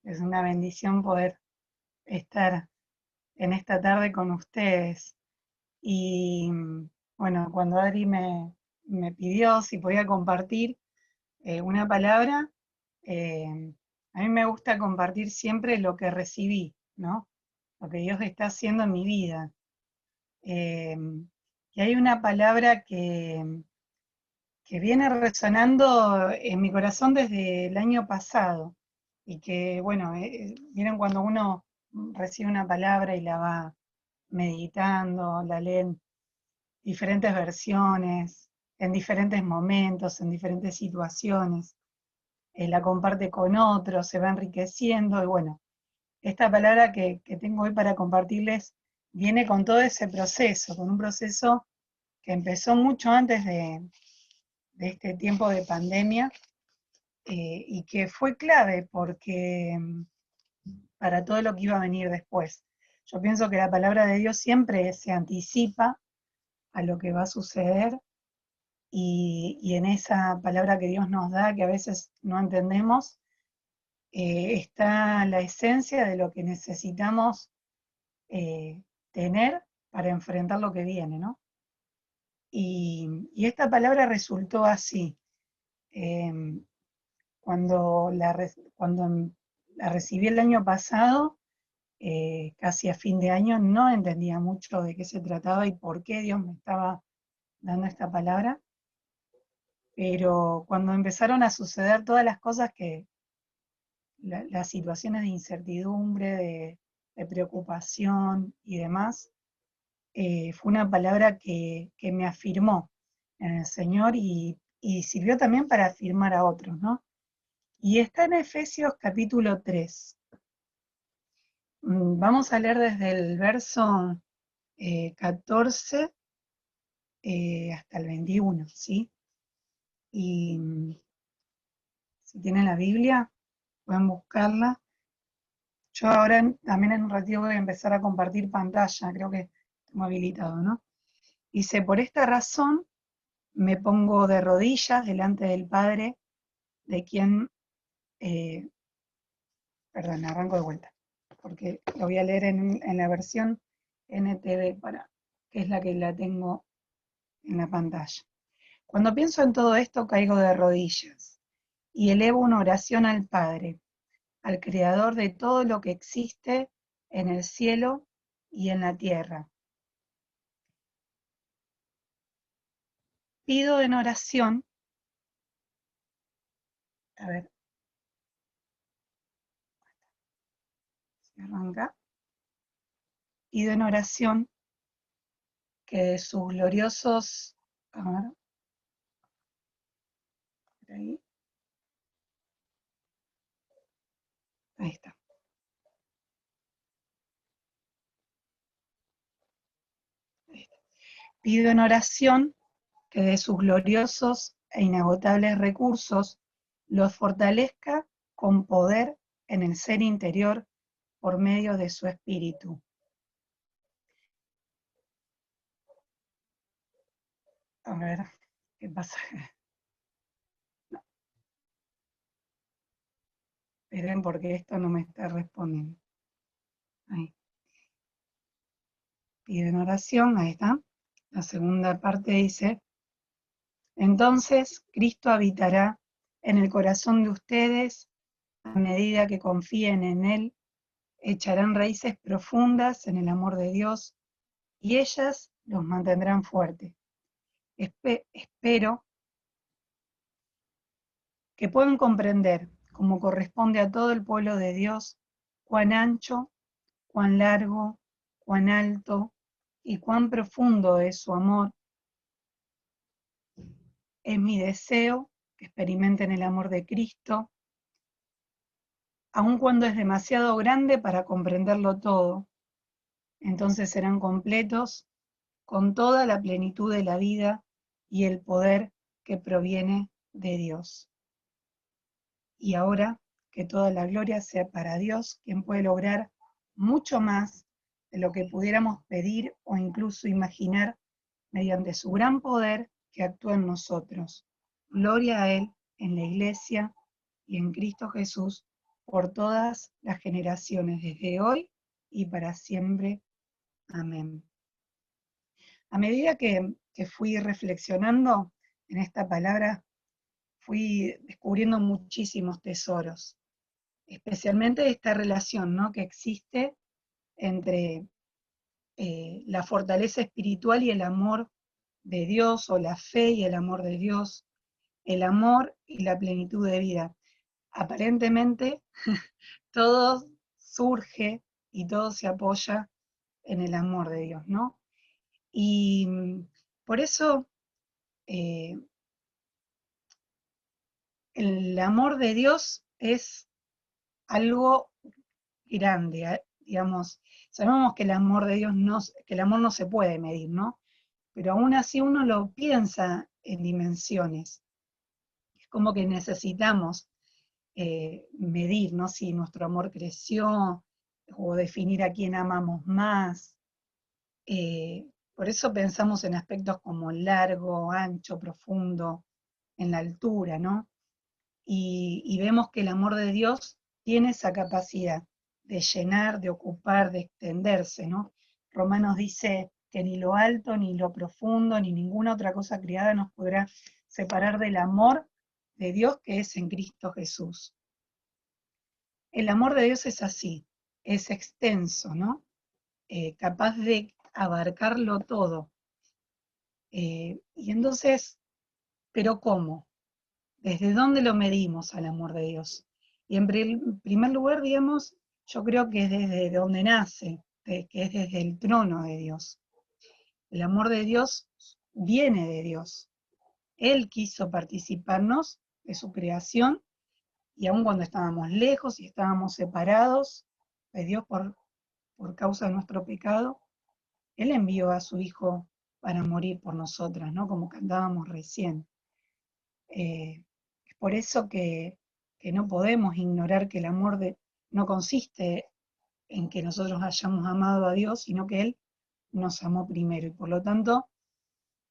Es una bendición poder estar en esta tarde con ustedes. Y bueno, cuando Adri me pidió si podía compartir una palabra, a mí me gusta compartir siempre lo que recibí, ¿no? Lo que Dios está haciendo en mi vida. Eh, y hay una palabra que viene resonando en mi corazón desde el año pasado y que, bueno, miren cuando uno recibe una palabra y la va meditando, la lee en diferentes versiones, en diferentes momentos, en diferentes situaciones, la comparte con otros, se va enriqueciendo y bueno, esta palabra que tengo hoy para compartirles viene con todo ese proceso, con un proceso que empezó mucho antes de este tiempo de pandemia y que fue clave porque para todo lo que iba a venir después. Yo pienso que la palabra de Dios siempre se anticipa a lo que va a suceder y en esa palabra que Dios nos da, que a veces no entendemos, está la esencia de lo que necesitamos eh, tener para enfrentar lo que viene, ¿no? Y esta palabra resultó así. Eh, cuando la recibí el año pasado, casi a fin de año, no entendía mucho de qué se trataba y por qué Dios me estaba dando esta palabra, pero cuando empezaron a suceder todas las cosas las situaciones de incertidumbre, de preocupación y demás, fue una palabra que me afirmó en el Señor y sirvió también para afirmar a otros, ¿no? Y está en Efesios capítulo 3. Vamos a leer desde el verso 14 hasta el 21, ¿sí? Y si tienen la Biblia, pueden buscarla. Yo ahora también en un ratito voy a empezar a compartir pantalla, creo que tengo habilitado, ¿no? Dice, por esta razón me pongo de rodillas delante del Padre, de quien, eh, perdón, arranco de vuelta, porque lo voy a leer en la versión NTV, que es la que la tengo en la pantalla. Cuando pienso en todo esto, caigo de rodillas y elevo una oración al Padre, al Creador de todo lo que existe en el cielo y en la tierra. Pido en oración, a ver, si arranca, pido en oración que de sus gloriosos, a ver, por ahí está. Pido en oración que de sus gloriosos e inagotables recursos los fortalezca con poder en el ser interior por medio de su espíritu. A ver, ¿qué pasa? No, esperen porque esto no me está respondiendo. Ahí. Pido en oración, ahí está. La segunda parte dice, entonces Cristo habitará en el corazón de ustedes a medida que confíen en Él, echarán raíces profundas en el amor de Dios y ellas los mantendrán fuertes. Espero que puedan comprender, como corresponde a todo el pueblo de Dios, cuán ancho, cuán largo, cuán alto y cuán profundo es su amor. Es mi deseo que experimenten el amor de Cristo, aun cuando es demasiado grande para comprenderlo todo. Entonces serán completos con toda la plenitud de la vida y el poder que proviene de Dios. Y ahora que toda la gloria sea para Dios, quien puede lograr mucho más de lo que pudiéramos pedir o incluso imaginar mediante su gran poder que actúa en nosotros. Gloria a Él en la Iglesia y en Cristo Jesús por todas las generaciones, desde hoy y para siempre. Amén. A medida que fui reflexionando en esta palabra, fui descubriendo muchísimos tesoros, especialmente esta relación, ¿no?, que existe entre la fortaleza espiritual y el amor de Dios, o la fe y el amor de Dios, el amor y la plenitud de vida. Aparentemente, todo surge y todo se apoya en el amor de Dios, ¿no? Y por eso el amor de Dios es algo grande, digamos. Sabemos que el amor de Dios que el amor no se puede medir, ¿no? Pero aún así uno lo piensa en dimensiones. Es como que necesitamos medir, ¿no?, si nuestro amor creció, o definir a quién amamos más. Por eso pensamos en aspectos como largo, ancho, profundo, en la altura, ¿no? Y vemos que el amor de Dios tiene esa capacidad de llenar, de ocupar, de extenderse, ¿no? Romanos dice que ni lo alto, ni lo profundo, ni ninguna otra cosa creada nos podrá separar del amor de Dios que es en Cristo Jesús. El amor de Dios es así, es extenso, ¿no? Capaz de abarcarlo todo. Y entonces, ¿pero cómo? ¿Desde dónde lo medimos al amor de Dios? Y en primer lugar, digamos, yo creo que es desde donde nace, que es desde el trono de Dios. El amor de Dios viene de Dios. Él quiso participarnos de su creación, y aun cuando estábamos lejos y estábamos separados de Dios por causa de nuestro pecado, Él envió a su Hijo para morir por nosotras, ¿no? Como cantábamos recién. Es por eso que no podemos ignorar que el amor no consiste en que nosotros hayamos amado a Dios, sino que Él nos amó primero. Y por lo tanto,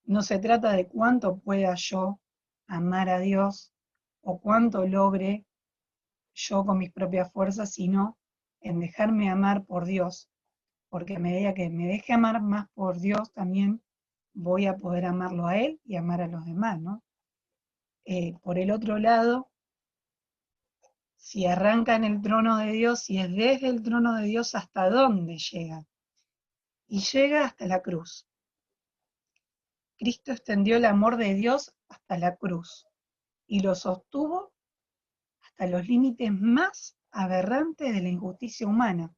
no se trata de cuánto pueda yo amar a Dios o cuánto logre yo con mis propias fuerzas, sino en dejarme amar por Dios. Porque a medida que me deje amar más por Dios, también voy a poder amarlo a Él y amar a los demás, ¿no? Por el otro lado, si arranca en el trono de Dios, y es desde el trono de Dios, ¿hasta dónde llega? Y llega hasta la cruz. Cristo extendió el amor de Dios hasta la cruz y lo sostuvo hasta los límites más aberrantes de la injusticia humana.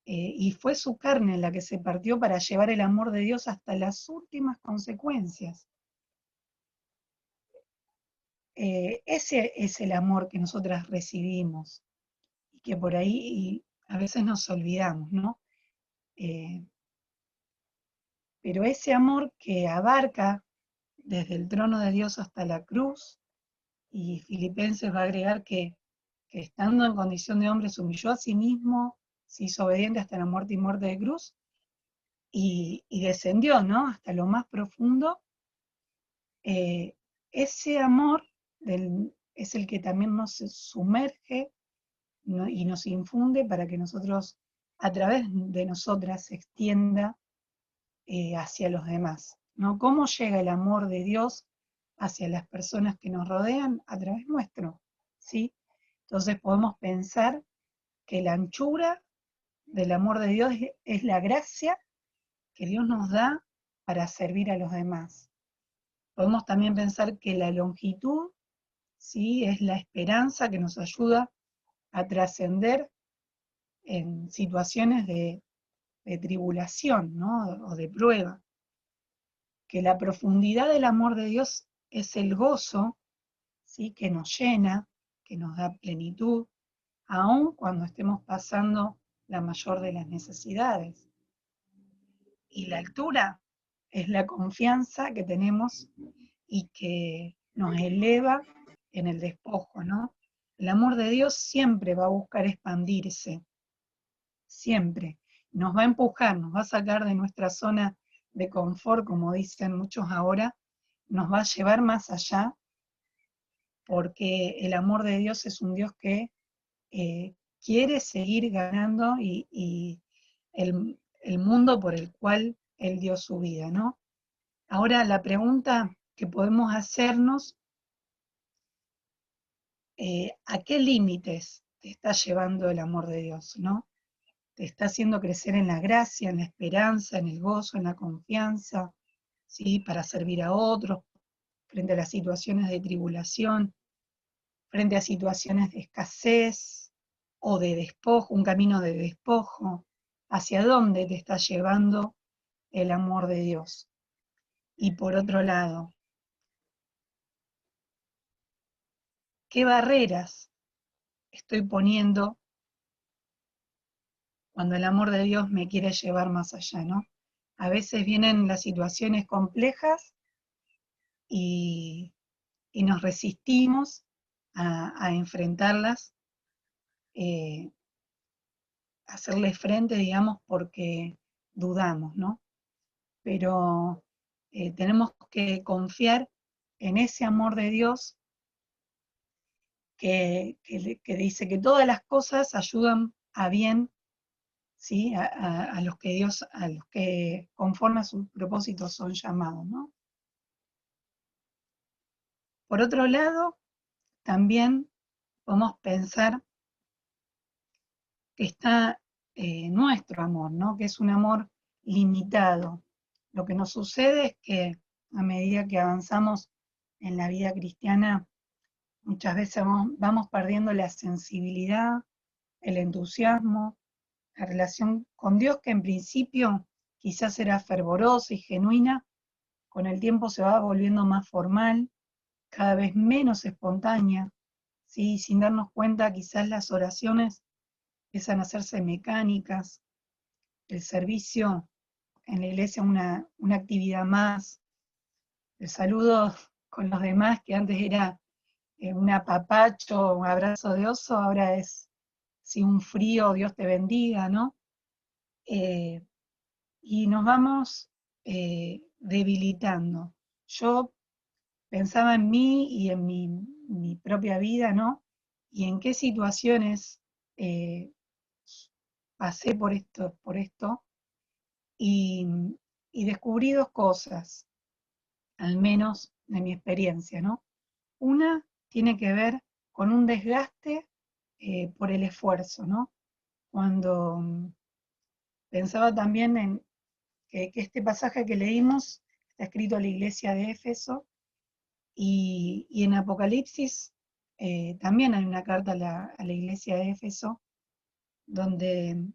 Y fue su carne la que se partió para llevar el amor de Dios hasta las últimas consecuencias. Ese es el amor que nosotras recibimos y que por ahí a veces nos olvidamos, ¿no? Pero ese amor que abarca desde el trono de Dios hasta la cruz, y Filipenses va a agregar que estando en condición de hombre se humilló a sí mismo, se hizo obediente hasta la muerte y muerte de cruz, y descendió, ¿no?, hasta lo más profundo. Ese amor es el que también nos sumerge, ¿no?, y nos infunde para que nosotros, a través de nosotras, se extienda hacia los demás, ¿no? ¿Cómo llega el amor de Dios hacia las personas que nos rodean? A través nuestro, ¿sí? Entonces podemos pensar que la anchura del amor de Dios es la gracia que Dios nos da para servir a los demás. Podemos también pensar que la longitud, ¿sí?, es la esperanza que nos ayuda a trascender en situaciones de tribulación, ¿no?, o de prueba. Que la profundidad del amor de Dios es el gozo, ¿sí?, que nos llena, que nos da plenitud, aun cuando estemos pasando la mayor de las necesidades. Y la altura es la confianza que tenemos y que nos eleva en el despojo, ¿no? El amor de Dios siempre va a buscar expandirse, siempre. Nos va a empujar, nos va a sacar de nuestra zona de confort, como dicen muchos ahora, nos va a llevar más allá, porque el amor de Dios es un Dios que quiere seguir ganando y el mundo por el cual Él dio su vida, ¿no? Ahora la pregunta que podemos hacernos, ¿a qué límites te está llevando el amor de Dios, ¿no? ¿Te está haciendo crecer en la gracia, en la esperanza, en el gozo, en la confianza, ¿sí? Para servir a otros frente a las situaciones de tribulación, frente a situaciones de escasez o de despojo, un camino de despojo? ¿Hacia dónde te está llevando el amor de Dios? Y por otro lado, ¿qué barreras estoy poniendo cuando el amor de Dios me quiere llevar más allá, ¿no? A veces vienen las situaciones complejas y, y nos resistimos a enfrentarlas, eh, a hacerle frente, digamos, porque dudamos, ¿no? Pero tenemos que confiar en ese amor de Dios que dice que todas las cosas ayudan a bien, ¿sí? A los que Dios, a los que conforme a sus propósitos son llamados, ¿no? Por otro lado, también podemos pensar que está nuestro amor, ¿no? Que es un amor limitado. Lo que nos sucede es que a medida que avanzamos en la vida cristiana, muchas veces vamos perdiendo la sensibilidad, el entusiasmo, la relación con Dios, que en principio quizás era fervorosa y genuina, con el tiempo se va volviendo más formal, cada vez menos espontánea, ¿sí? Sin darnos cuenta, quizás las oraciones empiezan a hacerse mecánicas, el servicio en la iglesia una actividad más, el saludo con los demás, que antes era un apapacho, un abrazo de oso, ahora es sí, un frío, Dios te bendiga, ¿no? Eh, y nos vamos debilitando. Yo pensaba en mí y en mi propia vida, ¿no? Y en qué situaciones eh, pasé por esto y, y descubrí dos cosas, al menos de mi experiencia, ¿no? Una tiene que ver con un desgaste por el esfuerzo, ¿no? Cuando pensaba también en que este pasaje que leímos está escrito a la iglesia de Éfeso y en Apocalipsis también hay una carta a la iglesia de Éfeso donde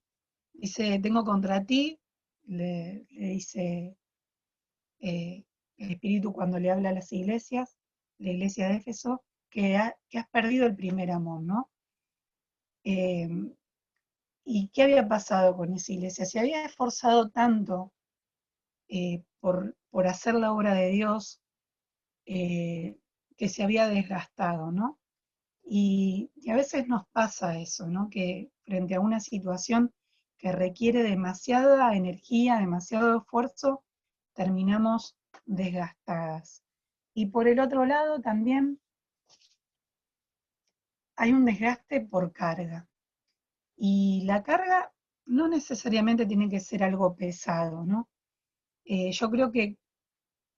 dice, tengo contra ti, le dice el Espíritu cuando le habla a las iglesias, la iglesia de Éfeso, que has perdido el primer amor, ¿no? Eh, ¿Y qué había pasado con esa iglesia? Se había esforzado tanto por hacer la obra de Dios eh, que se había desgastado, ¿no? Y a veces nos pasa eso, ¿no? Que frente a una situación que requiere demasiada energía, demasiado esfuerzo, terminamos desgastadas. Y por el otro lado también hay un desgaste por carga. Y la carga no necesariamente tiene que ser algo pesado, ¿no? Yo creo que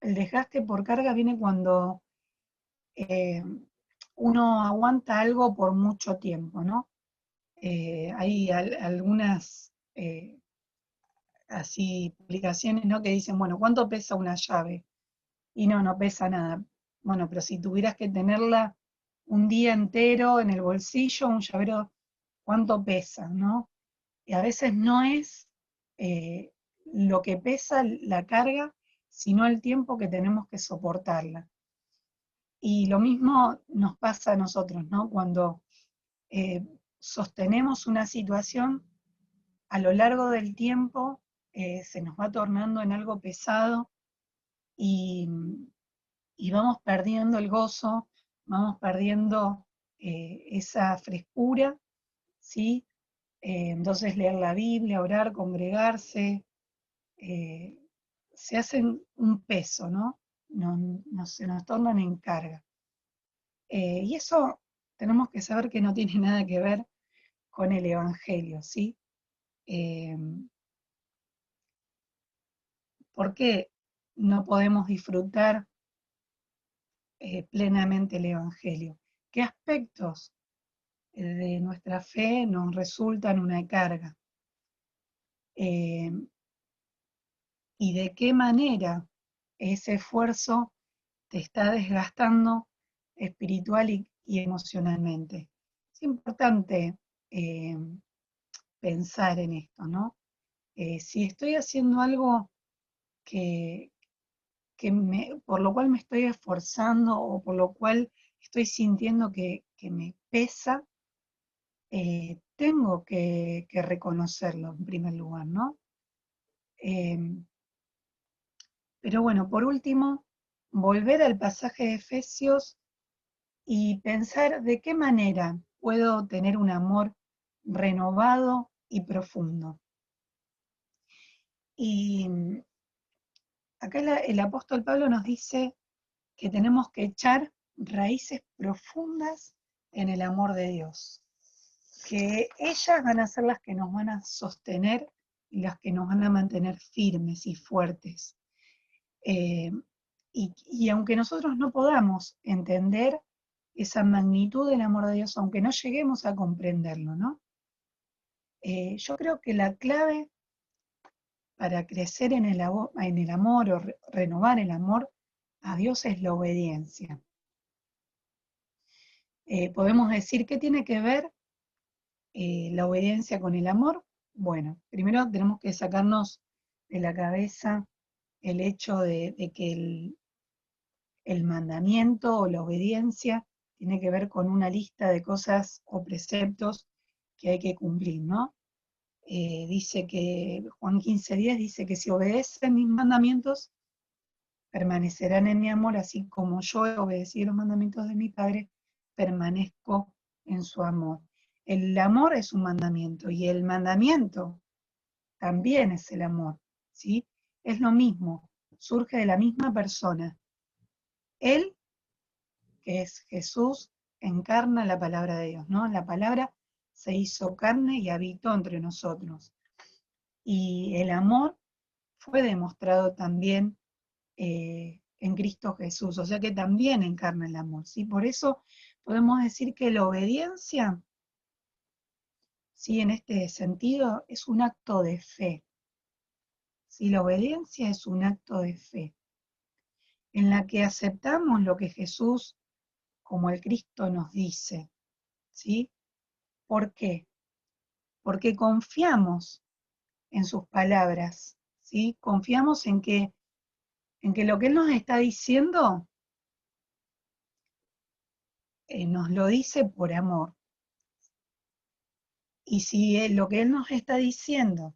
el desgaste por carga viene cuando eh, uno aguanta algo por mucho tiempo, ¿no? Hay algunas así publicaciones, ¿no? Que dicen, bueno, ¿cuánto pesa una llave? Y no, no pesa nada. Bueno, pero si tuvieras que tenerla un día entero en el bolsillo, un llavero, ¿cuánto pesa, no? Y a veces no es eh, lo que pesa la carga, sino el tiempo que tenemos que soportarla. Y lo mismo nos pasa a nosotros, ¿no? Cuando eh, sostenemos una situación, a lo largo del tiempo se nos va tornando en algo pesado y, y vamos perdiendo el gozo, vamos perdiendo esa frescura, ¿sí? Entonces leer la Biblia, orar, congregarse, eh, se hacen un peso, ¿no? Se nos tornan en carga. Y eso tenemos que saber que no tiene nada que ver con el Evangelio, ¿sí? Eh, ¿Por qué no podemos disfrutar plenamente el Evangelio? ¿Qué aspectos de nuestra fe nos resultan una carga? Eh, ¿Y de qué manera ese esfuerzo te está desgastando espiritual y emocionalmente? Es importante eh, pensar en esto, ¿no? Si estoy haciendo algo que, por lo cual me estoy esforzando o por lo cual estoy sintiendo que me pesa, tengo que reconocerlo en primer lugar, ¿no? Eh, pero bueno, por último, volver al pasaje de Efesios y pensar de qué manera puedo tener un amor renovado y profundo. Y acá el apóstol Pablo nos dice que tenemos que echar raíces profundas en el amor de Dios, que ellas van a ser las que nos van a sostener y las que nos van a mantener firmes y fuertes. Eh, y aunque nosotros no podamos entender esa magnitud del amor de Dios, aunque no lleguemos a comprenderlo, ¿no? Yo creo que la clave para crecer en el amor o renovar el amor a Dios es la obediencia. Podemos decir, ¿qué tiene que ver la obediencia con el amor? Bueno, primero tenemos que sacarnos de la cabeza el hecho de que el mandamiento o la obediencia tiene que ver con una lista de cosas o preceptos que hay que cumplir, ¿no? Dice que, Juan 15:10 dice que si obedecen mis mandamientos, permanecerán en mi amor, así como yo he obedecido los mandamientos de mi Padre, permanezco en su amor. El amor es un mandamiento y el mandamiento también es el amor, ¿sí? Es lo mismo, surge de la misma persona. Él, que es Jesús, encarna la palabra de Dios, ¿no? La palabra se hizo carne y habitó entre nosotros. Y el amor fue demostrado también en Cristo Jesús, o sea que también encarna el amor, ¿sí? Por eso podemos decir que la obediencia, ¿sí? En este sentido, es un acto de fe, ¿sí? La obediencia es un acto de fe, en la que aceptamos lo que Jesús, como el Cristo, nos dice, ¿sí? ¿Por qué? Porque confiamos en sus palabras, ¿sí? Confiamos en que lo que Él nos está diciendo nos lo dice por amor. Y si lo que Él nos está diciendo,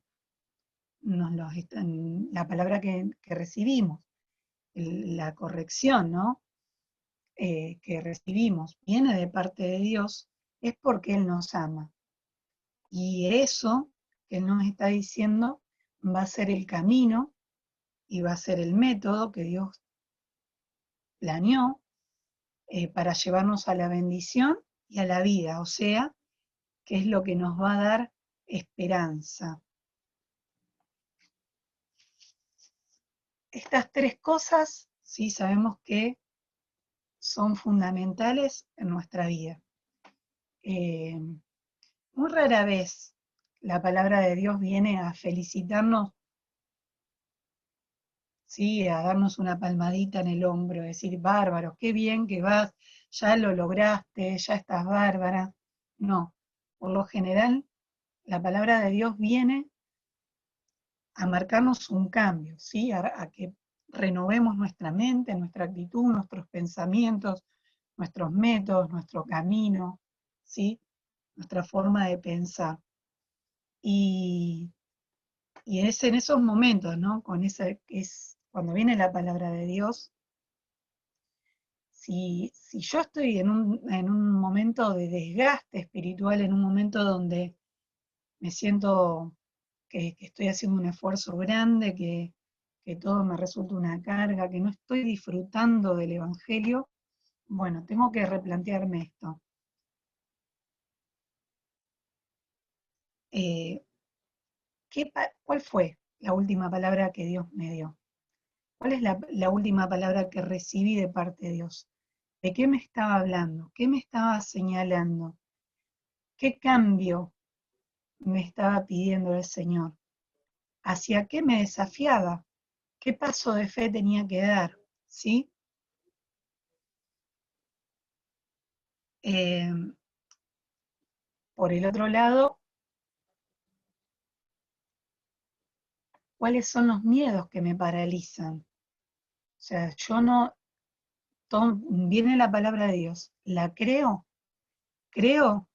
la palabra que recibimos, la corrección, ¿no? Que recibimos viene de parte de Dios, es porque Él nos ama. Y eso que Él nos está diciendo va a ser el camino y va a ser el método que Dios planeó para llevarnos a la bendición y a la vida, o sea, que es lo que nos va a dar esperanza. Estas tres cosas, sí, sabemos que son fundamentales en nuestra vida. Eh, Muy rara vez la palabra de Dios viene a felicitarnos, ¿sí? A darnos una palmadita en el hombro, decir, bárbaro, qué bien que vas, ya lo lograste, ya estás bárbara. No, por lo general la palabra de Dios viene a marcarnos un cambio, ¿sí? A que renovemos nuestra mente, nuestra actitud, nuestros pensamientos, nuestros métodos, nuestro camino, ¿sí? Nuestra forma de pensar. Y, y es en esos momentos, ¿no? Es cuando viene la palabra de Dios, si yo estoy en un momento de desgaste espiritual, en un momento donde me siento que estoy haciendo un esfuerzo grande, que todo me resulta una carga, que no estoy disfrutando del Evangelio, bueno, tengo que replantearme esto. eh, ¿cuál fue la última palabra que Dios me dio? ¿Cuál es la última palabra que recibí de parte de Dios? ¿De qué me estaba hablando? ¿Qué me estaba señalando? ¿Qué cambio me estaba pidiendo el Señor? ¿Hacia qué me desafiaba? ¿Qué paso de fe tenía que dar? ¿Sí? Eh, por el otro lado, ¿cuáles son los miedos que me paralizan? O sea, yo no, viene la palabra de Dios, la creo, creo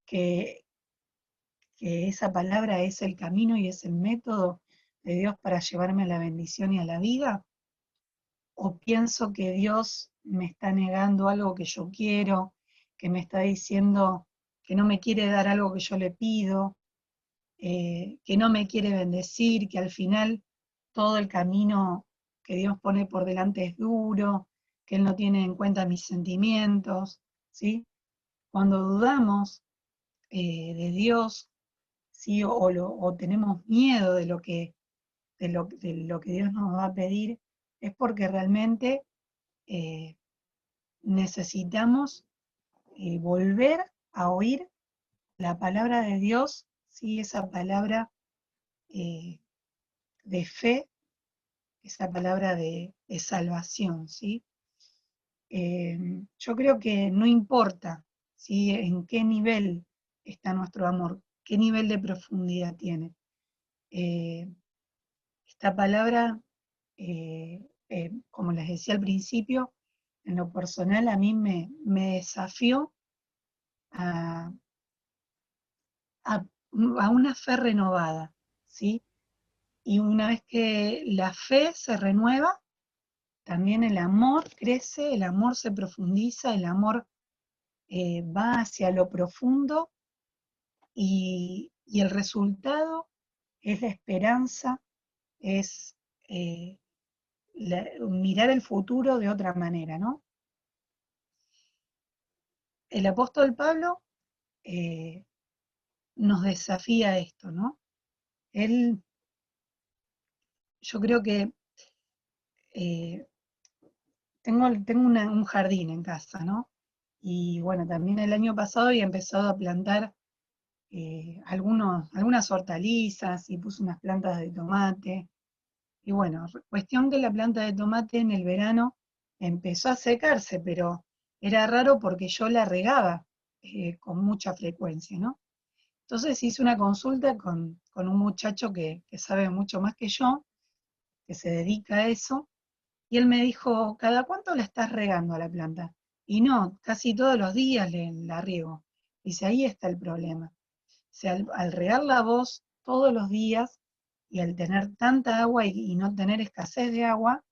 que, que esa palabra es el camino y es el método de Dios para llevarme a la bendición y a la vida, o pienso que Dios me está negando algo que yo quiero, que me está diciendo que no me quiere dar algo que yo le pido, que no me quiere bendecir, que al final todo el camino que Dios pone por delante es duro, que Él no tiene en cuenta mis sentimientos, ¿sí? Cuando dudamos de Dios, ¿sí? O tenemos miedo de lo que Dios nos va a pedir, es porque realmente eh, necesitamos volver a oír la palabra de Dios, ¿sí? Esa palabra eh, de fe, esa palabra de salvación, ¿sí? Yo creo que no importa, ¿sí? En qué nivel está nuestro amor, qué nivel de profundidad tiene. Eh, esta palabra, como les decía al principio, en lo personal a mí me desafió a, a, a una fe renovada, ¿sí? Y una vez que la fe se renueva, también el amor crece, el amor se profundiza, el amor va hacia lo profundo y el resultado es la esperanza, es mirar el futuro de otra manera, ¿no? El apóstol Pablo eh, nos desafía a esto, ¿no? Él, yo creo que eh, tengo un jardín en casa, ¿no? Y bueno, también el año pasado había empezado a plantar algunas hortalizas y puse unas plantas de tomate. Y bueno, cuestión que la planta de tomate en el verano empezó a secarse, pero era raro porque yo la regaba con mucha frecuencia, ¿no? Entonces hice una consulta con un muchacho que sabe mucho más que yo, que se dedica a eso, y él me dijo, ¿cada cuánto la estás regando a la planta? Y no, casi todos los días la riego. Dice, ahí está el problema. O sea, al regarla vos todos los días y al tener tanta agua y no tener escasez de agua,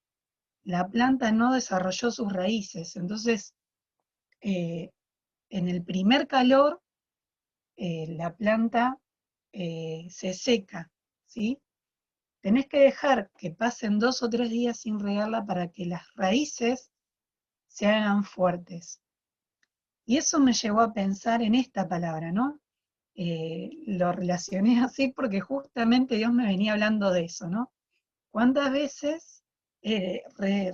la planta no desarrolló sus raíces. Entonces, eh, en el primer calor, la planta se seca, ¿sí? Tenés que dejar que pasen 2 o 3 días sin regarla para que las raíces se hagan fuertes. Y eso me llevó a pensar en esta palabra, ¿no? Lo relacioné así porque justamente Dios me venía hablando de eso, ¿no? ¿Cuántas veces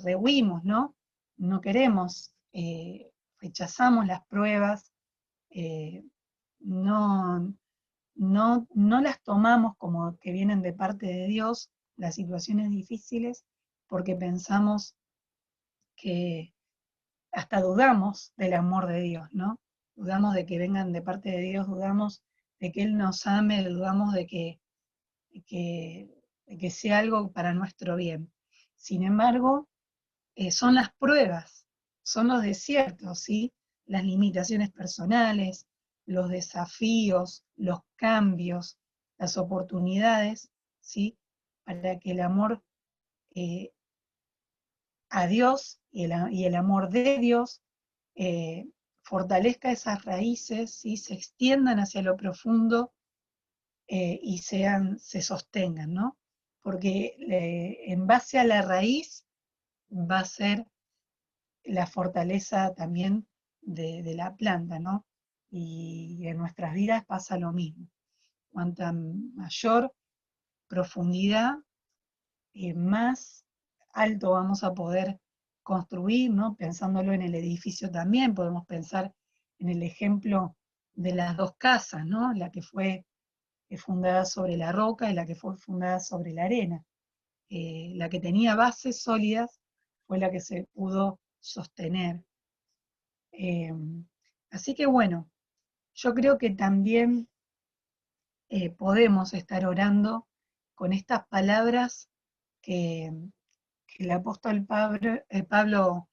rehuimos, ¿no? No queremos, rechazamos las pruebas, eh, no, no las tomamos como que vienen de parte de Dios, las situaciones difíciles, porque pensamos que hasta dudamos del amor de Dios, ¿no? Dudamos de que vengan de parte de Dios, dudamos de que Él nos ame, dudamos de que, de que sea algo para nuestro bien. Sin embargo, son las pruebas, son los desiertos, ¿sí? Las limitaciones personales, los desafíos, los cambios, las oportunidades, ¿sí? Para que el amor eh, a Dios y el amor de Dios eh, fortalezca esas raíces, ¿sí? Se extiendan hacia lo profundo y se sostengan, ¿no? Porque en base a la raíz va a ser la fortaleza también de la planta, ¿no? Y en nuestras vidas pasa lo mismo. cuanta mayor profundidad, más alto vamos a poder construir, ¿no? Pensándolo en el edificio también, podemos pensar en el ejemplo de las dos casas, ¿no? La que fue fundada sobre la roca y la que fue fundada sobre la arena. La que tenía bases sólidas fue la que se pudo sostener. Así que bueno, yo creo que también podemos estar orando con estas palabras que, que el apóstol Pablo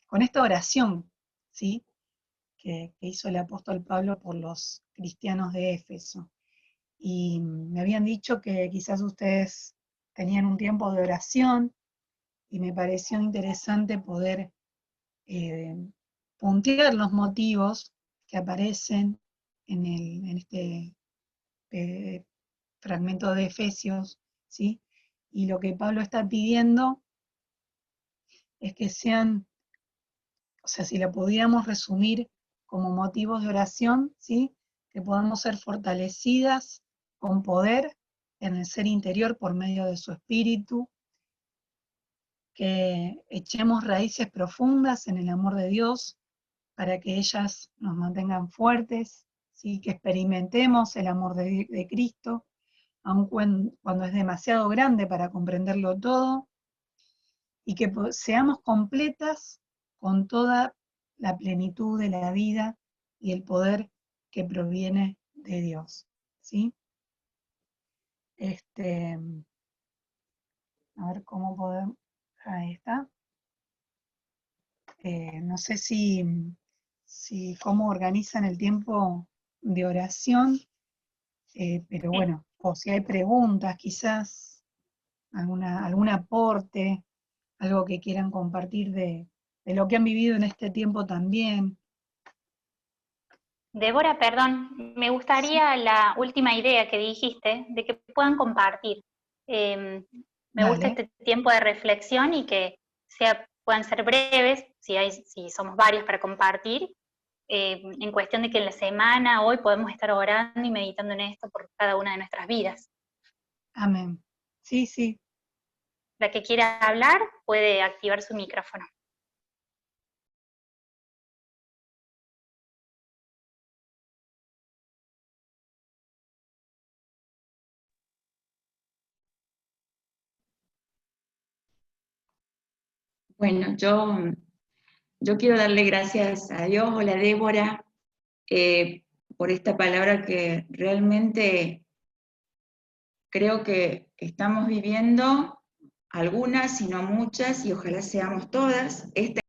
con esta oración, ¿sí? Que hizo el apóstol Pablo por los cristianos de Éfeso. Y me habían dicho que quizás ustedes tenían un tiempo de oración y me pareció interesante poder eh, puntear los motivos que aparecen en este eh, fragmento de Efesios, ¿sí? Y lo que Pablo está pidiendo es que sean, o sea, si lo pudiéramos resumir como motivos de oración, ¿sí? Que podamos ser fortalecidas con poder en el ser interior por medio de su espíritu, que echemos raíces profundas en el amor de Dios para que ellas nos mantengan fuertes, ¿sí? Que experimentemos el amor de Cristo, aun cuando es demasiado grande para comprenderlo todo, y que seamos completas con toda la plenitud de la vida y el poder que proviene de Dios, ¿sí? A ver cómo podemos, ahí está. No sé si cómo organizan el tiempo de oración, pero bueno, o si hay preguntas, quizás algún aporte, algo que quieran compartir de lo que han vivido en este tiempo también. Débora, perdón, me gustaría la última idea que dijiste, de que puedan compartir. Me gusta Dale. este tiempo de reflexión y que puedan ser breves, si somos varios para compartir, en cuestión de que en la semana, hoy, podemos estar orando y meditando en esto por cada una de nuestras vidas. Amén. Sí, sí. La que quiera hablar puede activar su micrófono. Bueno, yo quiero darle gracias a Dios, hola Débora, por esta palabra que realmente creo que estamos viviendo algunas, si no muchas, y ojalá seamos todas, esta